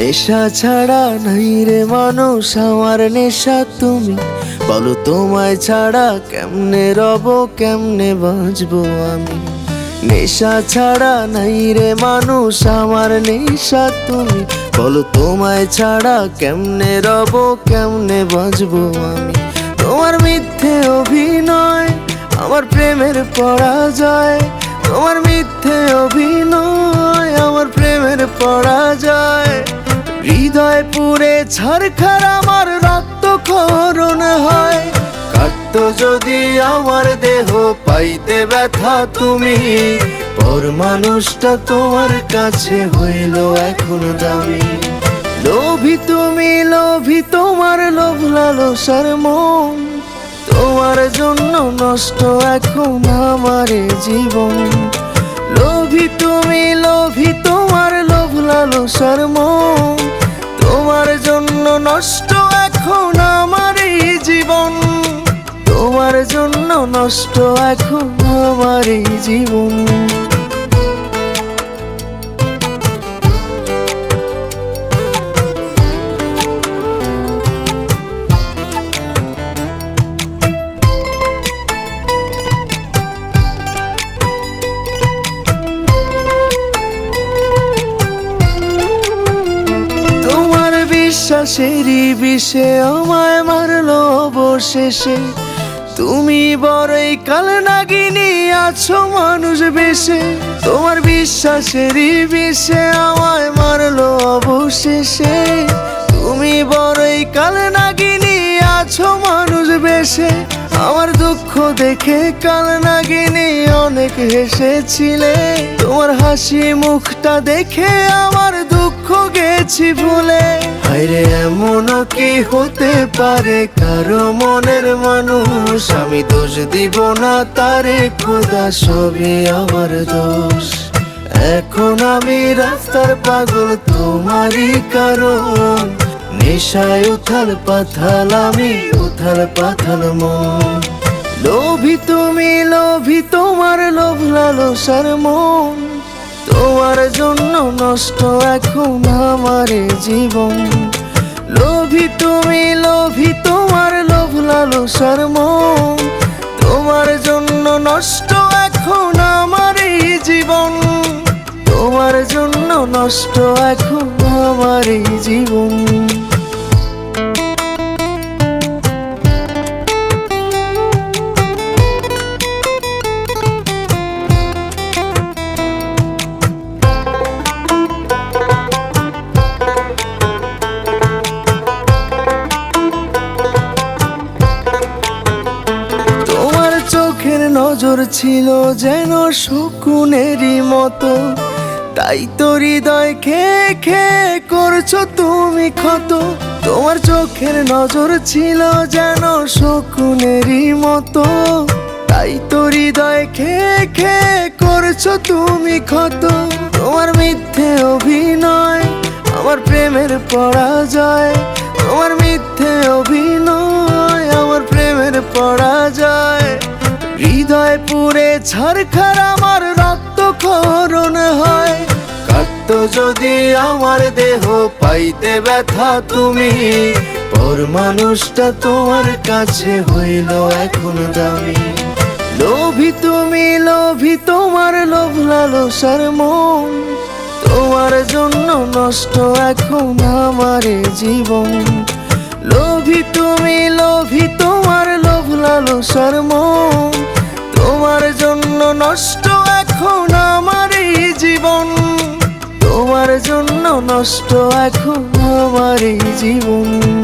নেশা ছাড়া নাই রে মানুষ আমার নেশা তুমি। বলো তোমায় ছাড়া কেমনে রব, কেমনে বাঁচবো আমি। নেশা ছাড়া নাই রে মানুষ আমার নেশা তুমি। বলো তোমায় ছাড়া কেমনে রব, কেমনে বাঁচবো আমি। তোমার মিথ্যে অভিনয় আমার প্রেমের পরাজয়। তোমার মিথ্যে অভিনয় আমার প্রেমের পরাজয়। হৃদয় পুড়ে ছারখার আমার রক্তক্ষরণ হয়। কাটতো যদি আমার দেহ পাইতে ব্যথা তুমি। পর মানুষটা তোমার কাছে হইল এখন দামি। লোভী তুমি লোভী তোমার লোভ লালসার মন। তোমার জন্য নষ্ট এখন আমার জীবন। লোভী তুমি লোভী তোমার লোভ লালসার মন। তোমার জন্য নষ্ট এখন আমার জীবন। তোমার জন্য নষ্ট এখন আমার জীবন। বিশ্বাসেরই বিষে আমায় মারলো অবশেষে। তুমি বড়ই কাল নাগিনী আছো মানুষ বেশে। তোমার বিশ্বাসেরই বিষে আমায় মারলো অবশেষে। তুমি বড়ই কাল নাগিনী আছো মানুষ বেশে। আমার দুঃখ দেখে কাল নাগিনী অনেক হেসেছিলে। তোমার হাসি মুখটা দেখে আমার দুঃখ গেছি ভুলে। হায়রে এমন কি হতে পারে কারো মনের মানুষ। আমি দোষ দিব না তারে খোদা, সবই আমার দোষ। এখন আমি রাস্তার পাগল তোমারই কারণ। নেশায় উথাল পাথাল আমি উথাল পাথাল মন। লোভী তুমি লোভী তোমার লোভ লালসার মন। তোমার জন্য নষ্ট এখন আমার জীবন। লোভী তুমি লোভী তোমার লোভ লালসার মন। তোমার জন্য নষ্ট এখন আমার জীবন। তোমার জন্য নষ্ট এখন আমার জীবন। চোখের নজর ছিল যেন শকুনেরই মতো। তাই তো হৃদয় খেয়ে খেয়ে করছো তুমি ক্ষত। তোমার চোখের নজর ছিল যেন শকুনেরই মতো। তাই তো হৃদয় খেয়ে খেয়ে করছো তুমি ক্ষত। তোমার মিথ্যে অভিনয় আমার প্রেমের পরাজয়। তোমার মিথ্যে অভিনয় আমার প্রেমের পরাজয়। হৃদয় পুড়ে ছারখার আমার রক্তক্ষরণ হয়। কাটতো যদি আমার দেহ পাইতে ব্যথা তুমি। পর মানুষটা তোমার কাছে হইল এখন দামি। লোভী তুমি লোভী তোমার লোভ লালসার মন। তোমার জন্য নষ্ট এখন আমার জীবন। লোভী তুমি লোভী তোমার লোভ লালসার মন। তোমার জন্য নষ্ট এখন আমার জীবন। তোমার জন্য নষ্ট এখন আমার জীবন।